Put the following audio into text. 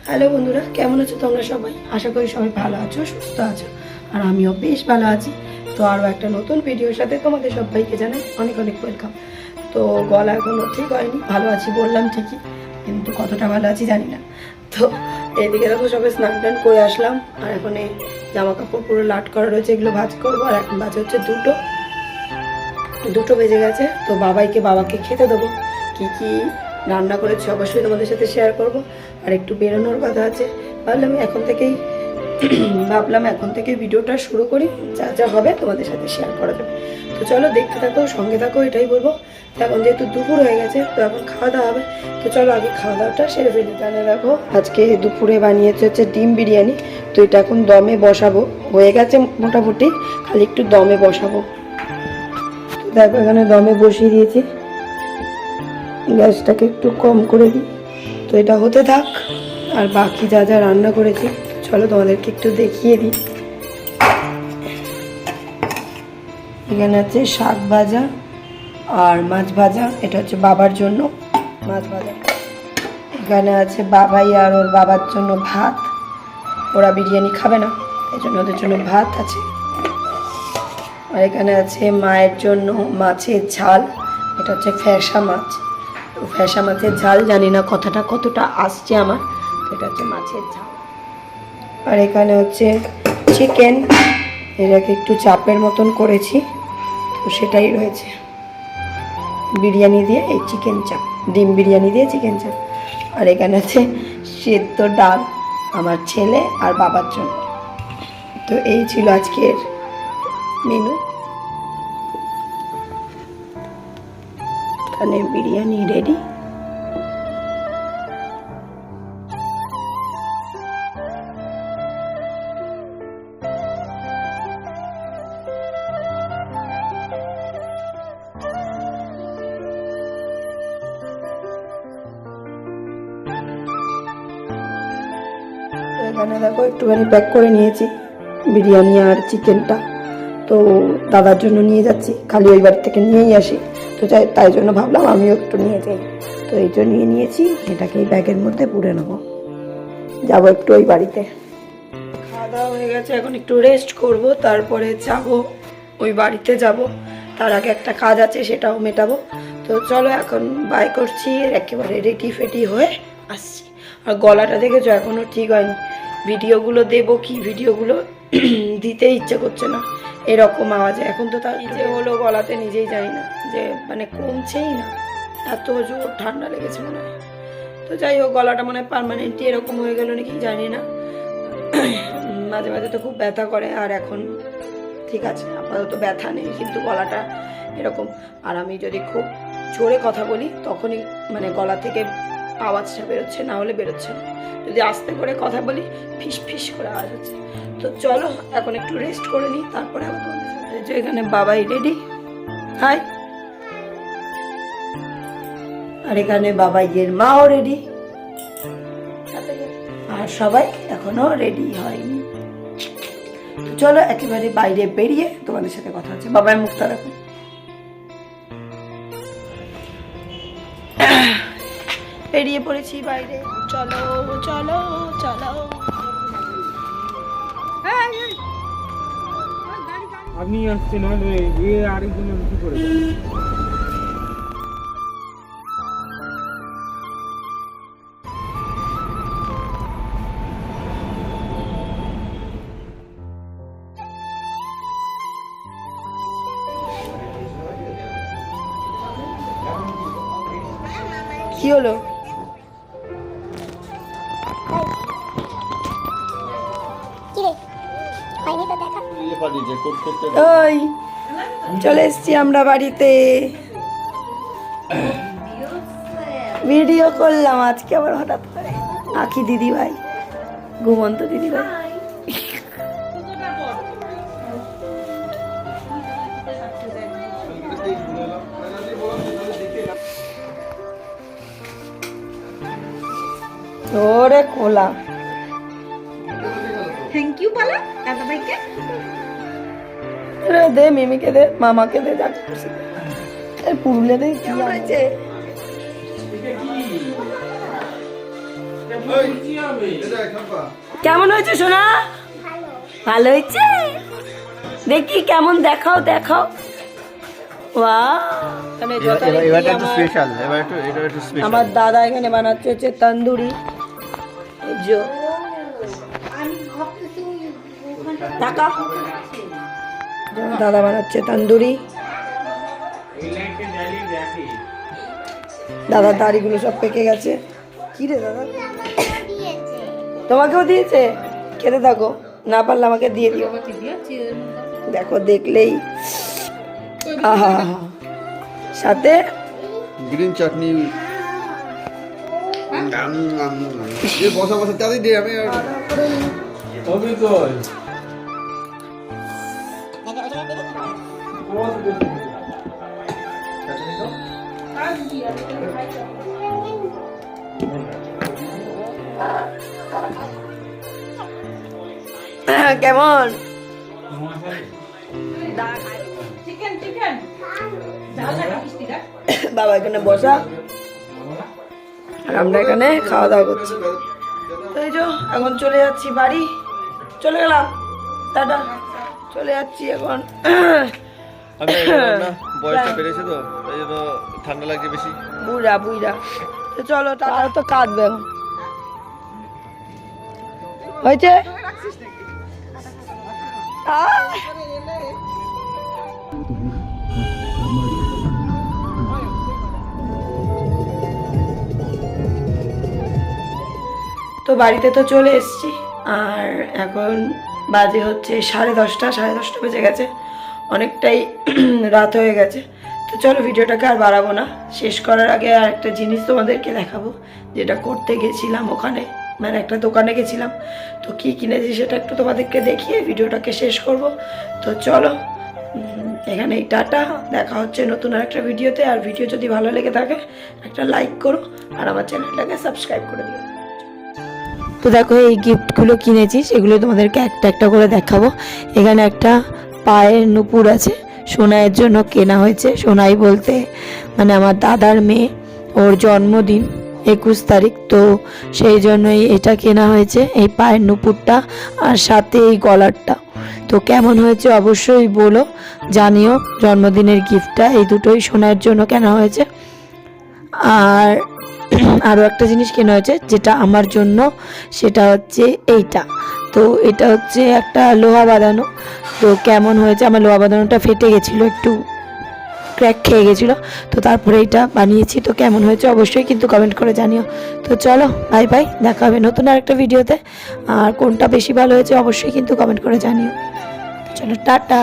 Hello বন্ধুরা, কেমন আছো তোমরা সবাই? আশা করি সবাই ভালো আছো, সুস্থ আছো, আর আমিও বেশ ভালো আছি। তো আরও একটা নতুন ভিডিওর সাথে তোমাদের সবাইকে জানাই অনেক অনেক ওয়েলকাম। তো গলা এখনও ঠিক হয়নি, ভালো আছি বললাম ঠিকই, কিন্তু কতটা ভালো আছি জানি না। তো এইদিকে দেখো সবাই স্নান টান করে আসলাম, আর এখন এই জামা কাপড় পুরো লাট করা রয়েছে, এগুলো ভাজ করবো। আর এখন বাজে হচ্ছে দুটো বেজে গেছে। তো বাবাকে খেতে দেবো। কি কি রান্না করেছি অবশ্যই তোমাদের সাথে শেয়ার করব। আর একটু বেরোনোর কথা আছে, ভাবলাম এখন থেকে ভিডিওটা শুরু করি, যা যা হবে তোমাদের সাথে শেয়ার করা যাবে। তো চলো দেখতে থাকো, সঙ্গে থাকো, এটাই বলবো। তো এখন যেহেতু দুপুর হয়ে গেছে, তো এখন খাওয়া দাওয়া হবে। তো চলো আগে খাওয়া দাওয়াটা সেরে ফেলি। তাহলে দেখো আজকে দুপুরে বানিয়েছে হচ্ছে ডিম বিরিয়ানি। তো এটা এখন দমে বসাবো, হয়ে গেছে মোটামুটি, খালি একটু দমে বসাবো। তো দেখো এখানে দমে বসিয়ে দিয়েছি, গ্যাসটাকে একটু কম করে দিই। তো এটা হতে থাক, আর বাকি যা যা রান্না করেছি চলো তোমাদেরকে একটু দেখিয়ে দিই। এখানে আছে শাক ভাজা আর মাছ ভাজা, এটা হচ্ছে বাবার জন্য মাছ ভাজা। এখানে আছে বাবাই আর ওর বাবার জন্য ভাত, ওরা বিরিয়ানি খাবে না, এই জন্য ওদের জন্য ভাত আছে। আর এখানে আছে মায়ের জন্য মাছের ঝাল, এটা হচ্ছে ফ্যাসা মাছ। ফ্যাসা মাছের ঝাল, জানি না কথাটা কতটা আসছে আমার, এটা হচ্ছে মাছের ঝাল। আর এখানে হচ্ছে চিকেন, এটাকে একটু চাপের মতন করেছি, তো সেটাই রয়েছে বিরিয়ানি দিয়ে এই চিকেন চাপ, ডিম বিরিয়ানি দিয়ে চিকেন চাপ। আর এখানে আছে সেদ্ধ ডাল আমার ছেলে আর বাবার জন্য। তো এই ছিল আজকের মেনু। এখানে বিরিয়ানি রেডি। এখানে দেখো একটুখানি প্যাক করে নিয়েছি বিরিয়ানি আর চিকেনটা, তো দাদার জন্য নিয়ে যাচ্ছি, খালি ওই বাড়ি থেকে নিয়েই আসি, তো তাই জন্য ভাবলাম আমিও একটু নিয়ে যাই। তো এই জন্য নিয়েছি, এটাকে এই ব্যাগের মধ্যে পুরে নেবো, যাবো একটু ওই বাড়িতে। খাওয়া দাওয়া হয়ে গেছে, এখন একটু রেস্ট করব, তারপরে যাব ওই বাড়িতে যাব। তার আগে একটা কাজ আছে, সেটাও মেটাবো। তো চলো এখন বাই করছি, একেবারে রেডি ফেডি হয়ে আসছি। আর গলাটা দেখেছো এখনও ঠিক হয়নি, ভিডিওগুলো দেবো কি ভিডিওগুলো দিতে ইচ্ছে করছে না, এরকম আওয়াজে। এখন তো তার যে হলো গলাতে নিজেই জানি না, যে মানে কমছেই না, এত জোর ঠান্ডা লেগেছে মনে হয়। তো যাই হোক, গলাটা মনে হয় পার্মানেন্টলি এরকম হয়ে গেল নাকি জানি না, মাঝে মাঝে তো খুব ব্যথা করে, আর এখন ঠিক আছে, আপাতত ব্যথা নেই, কিন্তু গলাটা এরকম। আর আমি যদি খুব জোরে কথা বলি তখনই মানে গলা থেকে আওয়াজটা বেরোচ্ছে, না হলে বেরোচ্ছে না। যদি আস্তে করে কথা বলি ফিস ফিস করে আওয়াজ হচ্ছে। তো চলো এখন একটু রেস্ট করে নিই, তারপরে আবার তোমাদের সাথে। যে এখানে বাবাই রেডি, হাই। আর এখানে বাবাইয়ের মাও রেডি, আর সবাই এখনো রেডি হয়নি। তো চলো একেবারে বাইরে বেরিয়ে তোমাদের সাথে কথা হচ্ছে। বাবাই মুখটা রাখুন। বেরিয়ে পড়েছি বাইরে, চলো চলো চলো। আপনি আসছেন, আরেকজন কি করে? কি হলো? ওই চলে এসছি আমরা বাড়িতে, ভিডিও করলাম আজকে আবার হঠাৎ করে। আখি দিদি ভাই, ঘুমন্ত দিদি ভাই। ওরে কোলা, থ্যাংক ইউ বলা দাদা ভাইকে। দে মিমিকে দে, মামাকে দে, যাকে খুশি দে। পুরুলে দে, কি হয়েছে? কি হবে? কেমন হয়েছে সোনা? ভালো হয়েছে। দেখি কেমন, দেখাও দেখাও। আমার দাদা এখানে বানাচ্ছে হচ্ছে তন্দুরি। দাদা বানাচ্ছে তন্দুরি। দাদার দাড়িগুলো সব পেকে গেছে। কি রে দাদা, তোমাকেও দিয়েছে? খেতে থাকো, না পারলে আমাকে দিয়ে দিও। দেখো দেখলেই আহা, সাথে গ্রিন চাটনি। বসা বসা চাঁদি দিয়ে আমি অবিকল কেমন? চিকেন চিকেন ঝাল লাগা মিষ্টিটা বাবা এখানে বসা, আর আমরা এখানে খাওয়া দাওয়া করছি। তো এই যে এখন চলে যাচ্ছি বাড়ি, চলে গেলাম, টাটা, চলে যাচ্ছি এখন। বয়সটা বেড়েছে তো এই জন্য ঠান্ডা লাগছে বেশি। বুড়া বুড়া, তো চলো, টাটা। তো কাঁদবে এখন, হয়েছে। তো বাড়িতে তো চলে এসেছি, আর এখন বাজে হচ্ছে 10:30, 10:30 বেজে গেছে, অনেকটাই রাত হয়ে গেছে। তো চলো ভিডিওটাকে আর বাড়াবো না, শেষ করার আগে আর একটা জিনিস তোমাদেরকে দেখাবো, যেটা করতে গেছিলাম ওখানে, মানে একটা দোকানে গেছিলাম। তো কি কিনেছি সেটা একটু তোমাদেরকে দেখিয়ে ভিডিওটাকে শেষ করব। তো চলো এখানেই টাটা, দেখা হচ্ছে নতুন আর একটা ভিডিওতে। আর ভিডিও যদি ভালো লেগে থাকে একটা লাইক করো, আর আমার চ্যানেলটাকে সাবস্ক্রাইব করে দিও। তো দেখো এই গিফটগুলো কিনেছি, সেগুলো তোমাদেরকে একটা একটা করে দেখাবো। এখানে একটা পায়ের নুপুর আছে, সোনাইয়ের জন্য কেনা হয়েছে। সোনাই বলতে মানে আমার দাদার মেয়ে, ওর জন্মদিন 21 তারিখ, তো সেই জন্যই এটা কেনা হয়েছে, এই পায়ের নুপুরটা আর সাথে এই গলারটা। তো কেমন হয়েছে অবশ্যই বলো, জানিও। জন্মদিনের গিফটটা এই দুটোই সোনাইয়ের জন্য কেনা হয়েছে। আর আরও একটা জিনিস কেনা হয়েছে যেটা আমার জন্য, সেটা হচ্ছে এইটা। তো এটা হচ্ছে একটা লোহা বাঁধানো। তো কেমন হয়েছে, আমার লোহা বাঁধানোটা ফেটে গেছিলো, একটু ক্র্যাক খেয়ে গেছিলো, তো তারপরে এটা বানিয়েছি। তো কেমন হয়েছে অবশ্যই কিন্তু কমেন্ট করে জানিও। তো চলো বাই বাই, দেখা হবে নতুন আরেকটা ভিডিওতে। আর কোনটা বেশি ভালো হয়েছে অবশ্যই কিন্তু কমেন্ট করে জানিও। চলো টাটা।